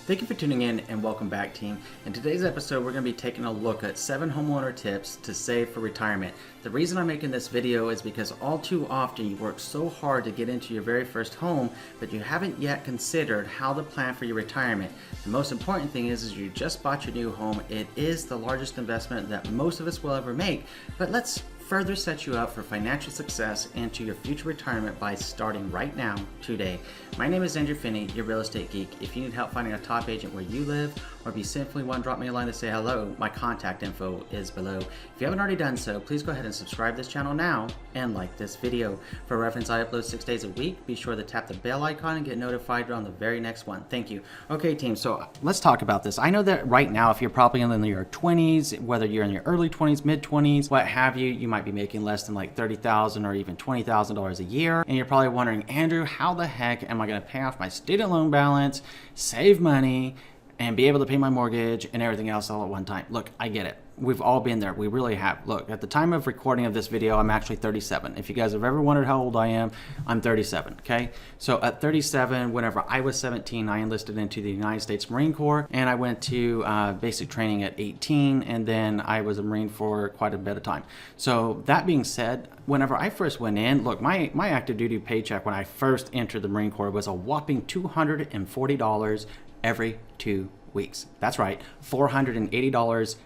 Thank you for tuning in and welcome back, team. In today's episode, we're going to be taking a look at 7 homeowner tips to save for retirement. The reason I'm making this video is because all too often you work so hard to get into your very first home, but you haven't yet considered how to plan for your retirement. The most important thing is you just bought your new home. It is the largest investment that most of us will ever make, but let's further set you up for financial success and to your future retirement by starting right now, today. My name is Andrew Finney, your real estate geek. If you need help finding a top agent where you live, or if you simply want to drop me a line to say hello, my contact info is below. If you haven't already done so, please go ahead and subscribe to this channel now and like this video. For reference, I upload 6 days a week. Be sure to tap the bell icon and get notified on the very next one. Thank you. Okay, team, so let's talk about this. I know that right now, if you're probably in your 20s, whether you're in your early 20s, mid 20s, what have you, you might be making less than like $30,000 or even $20,000 a year. And you're probably wondering, Andrew, how the heck am I going to pay off my student loan balance, save money, and be able to pay my mortgage and everything else all at one time? Look, I get it. We've all been there. We really have. Look, at the time of recording of this video, I'm actually 37. If you guys have ever wondered how old I am, I'm 37, okay? So at 37, whenever I was 17, I enlisted into the United States Marine Corps, and I went to basic training at 18, and then I was a Marine for quite a bit of time. So that being said, whenever I first went in, look, my active duty paycheck when I first entered the Marine Corps was a whopping $240 every 2 weeks. That's right, $480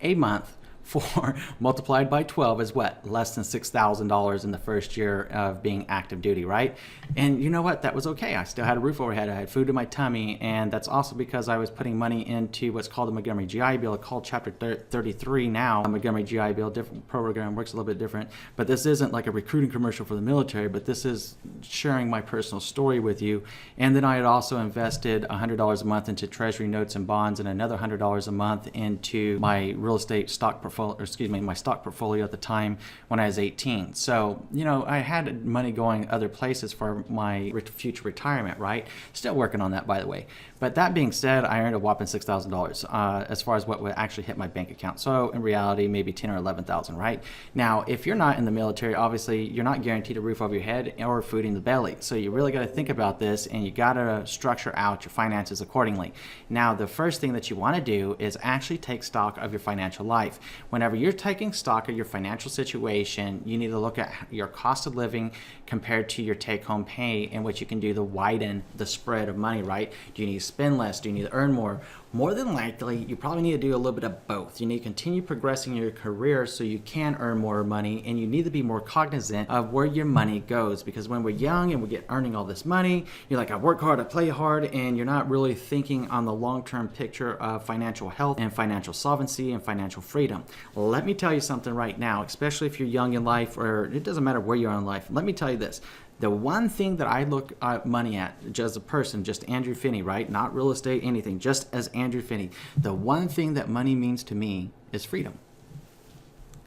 a month for multiplied by 12 is what? Less than $6,000 in the first year of being active duty, right? And you know what? That was okay. I still had a roof overhead. I had food in my tummy. And that's also because I was putting money into what's called the Montgomery GI Bill, called Chapter 33 now. Montgomery GI Bill, different program, works a little bit different. But this isn't like a recruiting commercial for the military, but this is sharing my personal story with you. And then I had also invested $100 a month into treasury notes and bonds, and another $100 a month into my real estate stock portfolio, my stock portfolio at the time when I was 18. So, you know, I had money going other places for my future retirement, right? Still working on that, by the way. But that being said, I earned a whopping $6,000 as far as what would actually hit my bank account. So in reality, maybe $10,000 or $11,000, right? Now, if you're not in the military, obviously you're not guaranteed a roof over your head or food in the belly. So you really got to think about this, and you got to structure out your finances accordingly. Now, the first thing that you want to do is actually take stock of your financial life. Whenever you're taking stock of your financial situation, you need to look at your cost of living compared to your take-home pay, and what you can do to widen the spread of money, right? Do you need to spend less? Do you need to earn more? More than likely, you probably need to do a little bit of both. You need to continue progressing your career so you can earn more money, and you need to be more cognizant of where your money goes, because when we're young and we get earning all this money, you're like, I work hard, I play hard, and you're not really thinking on the long-term picture of financial health and financial solvency and financial freedom. Let me tell you something right now, especially if you're young in life, or it doesn't matter where you are in life. Let me tell you this. The one thing that I look at money at, just a person, just Andrew Finney, right? Not real estate, anything, just as Andrew Finney. The one thing that money means to me is freedom.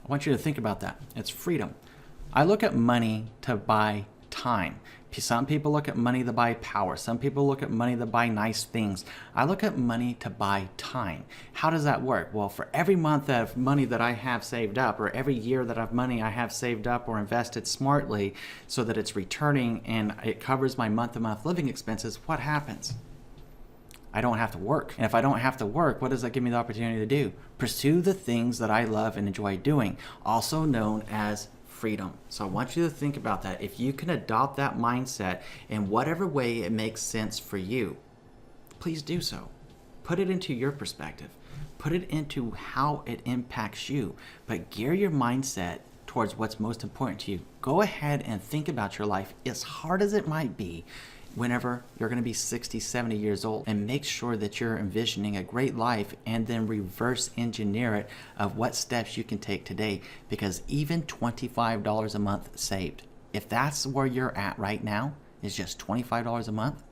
I want you to think about that. It's freedom. I look at money to buy time. Some people look at money to buy power. Some people look at money to buy nice things. I look at money to buy time. How does that work? Well, for every month of money that I have saved up, or every year that of money I have saved up or invested smartly so that it's returning and it covers my month-to-month living expenses, what happens? I don't have to work. And if I don't have to work, what does that give me the opportunity to do? Pursue the things that I love and enjoy doing, also known as freedom. So I want you to think about that. If you can adopt that mindset in whatever way it makes sense for you, please do so. Put it into your perspective. Put it into how it impacts you. But gear your mindset towards what's most important to you. Go ahead and think about your life, as hard as it might be, whenever you're going to be 60, 70 years old, and make sure that you're envisioning a great life, and then reverse engineer it of what steps you can take today, because even $25 a month saved, if that's where you're at right now, is just $25 a month,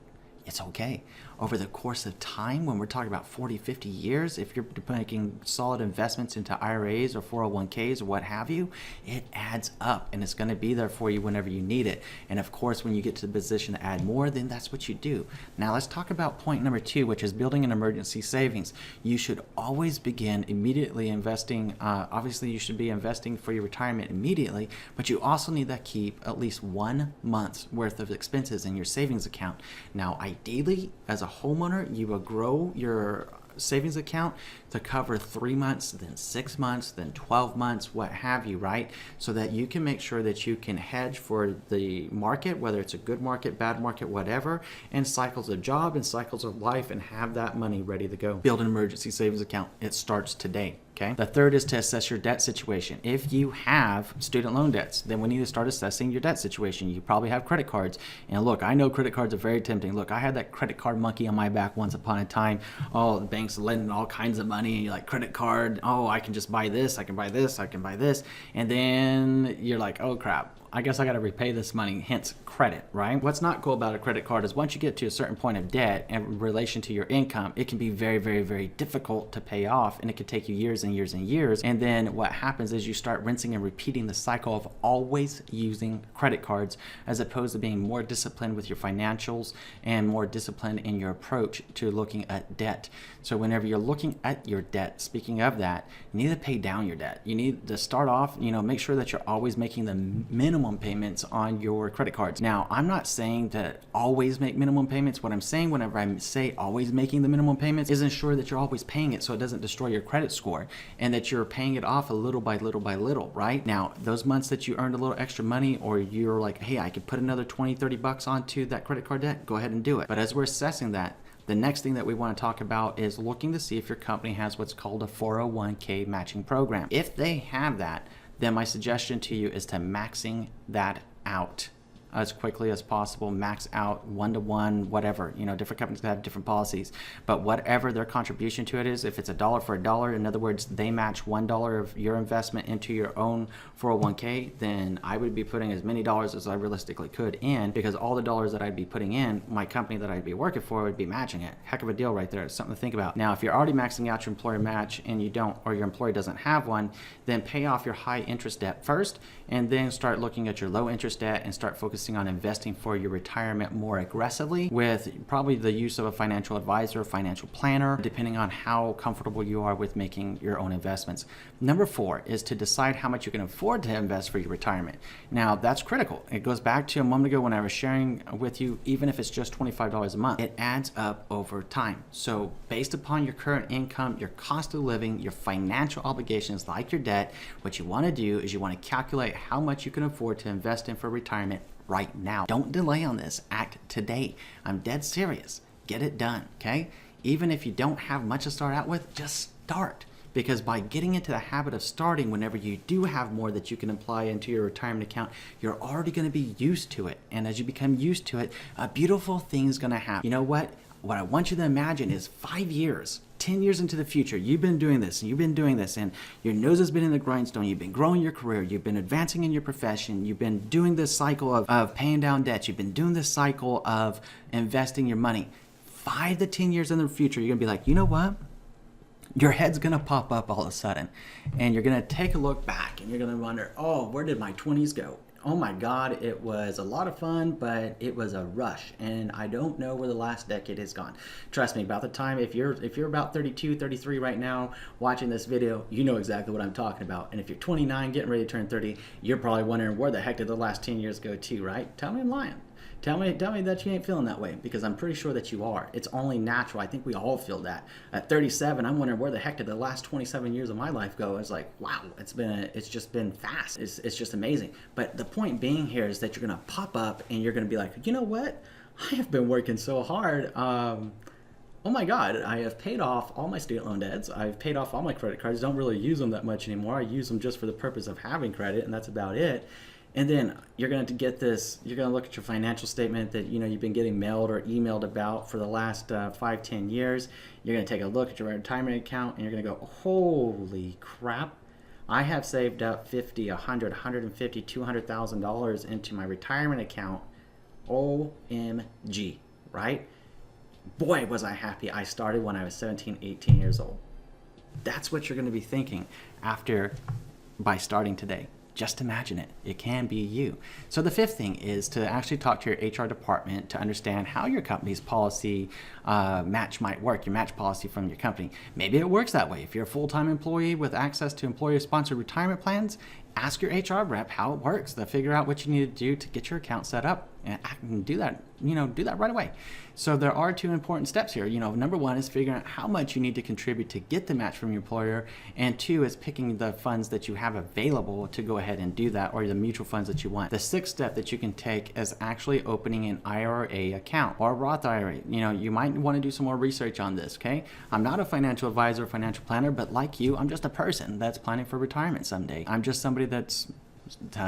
it's okay. Over the course of time, when we're talking about 40, 50 years, if you're making solid investments into IRAs or 401ks or what have you, it adds up, and it's going to be there for you whenever you need it. And of course, when you get to the position to add more, then that's what you do. Now let's talk about point number 2, which is building an emergency savings. You should always begin immediately investing. Obviously, you should be investing for your retirement immediately, but you also need to keep at least 1 month's worth of expenses in your savings account. Now, ideally, as a homeowner, you will grow your savings account to cover 3 months, then 6 months, then 12 months, what have you, right? So that you can make sure that you can hedge for the market, whether it's a good market, bad market, whatever, and cycles of job and cycles of life, and have that money ready to go. Build an emergency savings account. It starts today. Okay. The third is to assess your debt situation. If you have student loan debts, then we need to start assessing your debt situation. You probably have credit cards. And look, I know credit cards are very tempting. Look, I had that credit card monkey on my back once upon a time. Oh, the banks lending all kinds of money. You're like, credit card. Oh, I can just buy this. I can buy this. I can buy this. And then you're like, oh crap, I guess I got to repay this money, hence credit, right? What's not cool about a credit card is once you get to a certain point of debt in relation to your income, it can be very, very, very difficult to pay off, and it could take you years and years and years. And then what happens is you start rinsing and repeating the cycle of always using credit cards, as opposed to being more disciplined with your financials and more disciplined in your approach to looking at debt. So whenever you're looking at your debt, speaking of that, you need to pay down your debt. You need to start off, make sure that you're always making the minimum payments on your credit cards. Now, I'm not saying to always make minimum payments. What I'm saying whenever I say always making the minimum payments is ensure that you're always paying it so it doesn't destroy your credit score, and that you're paying it off a little by little by little, right? Now, those months that you earned a little extra money, or you're like, hey, I could put another 20, 30 bucks onto that credit card debt, go ahead and do it. But as we're assessing that, the next thing that we want to talk about is looking to see if your company has what's called a 401k matching program. If they have that, then my suggestion to you is to maxing that out as quickly as possible. Max out 1-to-1, whatever. Different companies have different policies, but whatever their contribution to it is, if it's $1 for $1, in other words, they match $1 of your investment into your own 401k, then I would be putting as many dollars as I realistically could in, because all the dollars that I'd be putting in, my company that I'd be working for would be matching it. Heck of a deal right there. It's something to think about. Now, if you're already maxing out your employer match and you don't, or your employer doesn't have one, then pay off your high interest debt first, and then start looking at your low interest debt and start focusing on investing for your retirement more aggressively, with probably the use of a financial advisor, financial planner, depending on how comfortable you are with making your own investments. Number 4 is to decide how much you can afford to invest for your retirement. Now, that's critical. It goes back to a moment ago when I was sharing with you, even if it's just $25 a month, it adds up over time. So based upon your current income, your cost of living, your financial obligations like your debt, what you want to do is you want to calculate how much you can afford to invest in for retirement right now. Don't delay on this. Act today. I'm dead serious. Get it done, okay? Even if you don't have much to start out with, just start. Because by getting into the habit of starting whenever you do have more that you can apply into your retirement account, you're already going to be used to it. And as you become used to it, a beautiful thing is going to happen. You know what? What I want you to imagine is 5 years, 10 years into the future, you've been doing this and you've been doing this, and your nose has been in the grindstone, you've been growing your career, you've been advancing in your profession, you've been doing this cycle of paying down debts, you've been doing this cycle of investing your money. 5 to 10 years in the future, you're going to be like, you know what? Your head's going to pop up all of a sudden, and you're going to take a look back and you're going to wonder, oh, where did my 20s go? Oh my God, it was a lot of fun, but it was a rush, and I don't know where the last decade has gone. Trust me, about the time, if you're about 32, 33 right now watching this video, you know exactly what I'm talking about. And if you're 29 getting ready to turn 30, you're probably wondering where the heck did the last 10 years go to, right? Tell me I'm lying. Tell me that you ain't feeling that way, because I'm pretty sure that you are. It's only natural. I think we all feel that. At 37, I'm wondering where the heck did the last 27 years of my life go? It's like, wow, it's just been fast. It's just amazing. But the point being here is that you're gonna pop up and you're gonna be like, you know what? I have been working so hard. Oh my God, I have paid off all my student loan debts. I've paid off all my credit cards. Don't really use them that much anymore. I use them just for the purpose of having credit, and that's about it. And then you're going to get this, you're going to look at your financial statement that you've been getting mailed or emailed about for the last 5-10 years. You're going to take a look at your retirement account and you're going to go, holy crap, I have saved up $50, $100, $150, $200,000 into my retirement account. OMG, right? Boy, was I happy I started when I was 17, 18 years old. That's what you're going to be thinking by starting today. Just imagine it. It can be you. So the 5th thing is to actually talk to your HR department to understand how your company's policy match might work, your match policy from your company. Maybe it works that way. If you're a full-time employee with access to employer-sponsored retirement plans, ask your HR rep how it works, to figure out what you need to do to get your account set up, and I can do that, do that right away. So there are 2 important steps here. Number 1 is figuring out how much you need to contribute to get the match from your employer, and 2 is picking the funds that you have available to go ahead and do that, or the mutual funds that you want. The 6th step that you can take is actually opening an IRA account or a Roth IRA. You might want to do some more research on this, okay? I'm not a financial advisor or financial planner, but like you, I'm just a person that's planning for retirement someday. I'm just somebody that's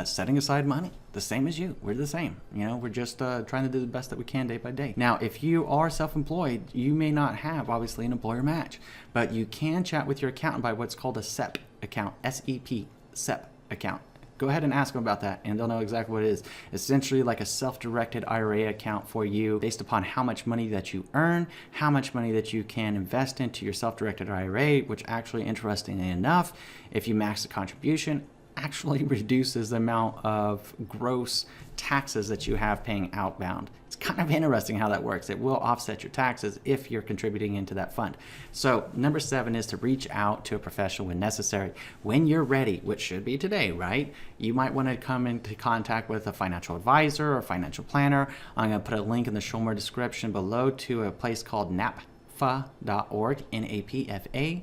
setting aside money, the same as you. We're the same. We're just trying to do the best that we can day by day. Now, if you are self-employed, you may not have, obviously, an employer match, but you can chat with your accountant by what's called a SEP account, S-E-P, SEP account. Go ahead and ask them about that, and they'll know exactly what it is. Essentially like a self-directed IRA account for you based upon how much money that you earn, how much money that you can invest into your self-directed IRA, which actually, interestingly enough, if you max the contribution, actually reduces the amount of gross taxes that you have paying outbound. It's kind of interesting how that works. It will offset your taxes if you're contributing into that fund. So number 7 is to reach out to a professional when necessary. When you're ready, which should be today, right? You might want to come into contact with a financial advisor or financial planner. I'm going to put a link in the show more description below to a place called napfa.org, NAPFA.org.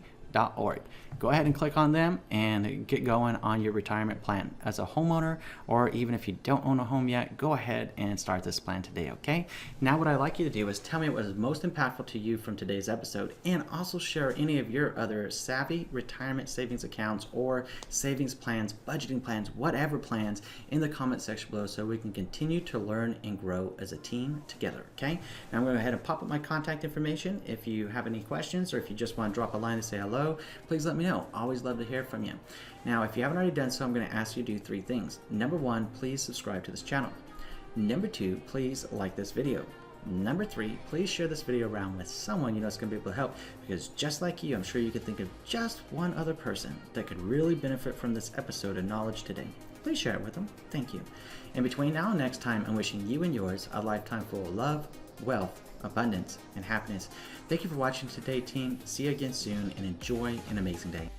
Go ahead and click on them and get going on your retirement plan. As a homeowner, or even if you don't own a home yet, go ahead and start this plan today, okay? Now what I'd like you to do is tell me what was most impactful to you from today's episode, and also share any of your other savvy retirement savings accounts or savings plans, budgeting plans, whatever plans, in the comment section below so we can continue to learn and grow as a team together, okay? Now I'm going to go ahead and pop up my contact information. If you have any questions or if you just want to drop a line to say hello, please let me know. Always love to hear from you. Now, if you haven't already done so, I'm going to ask you to do 3 things. Number 1, please subscribe to this channel. Number 2, please like this video. Number 3, please share this video around with someone you know is going to be able to help, because just like you, I'm sure you could think of just one other person that could really benefit from this episode of knowledge today. Please share it with them. Thank you. And between now and next time, I'm wishing you and yours a lifetime full of love, wealth, abundance, and happiness. Thank you for watching today, team. See you again soon, and enjoy an amazing day.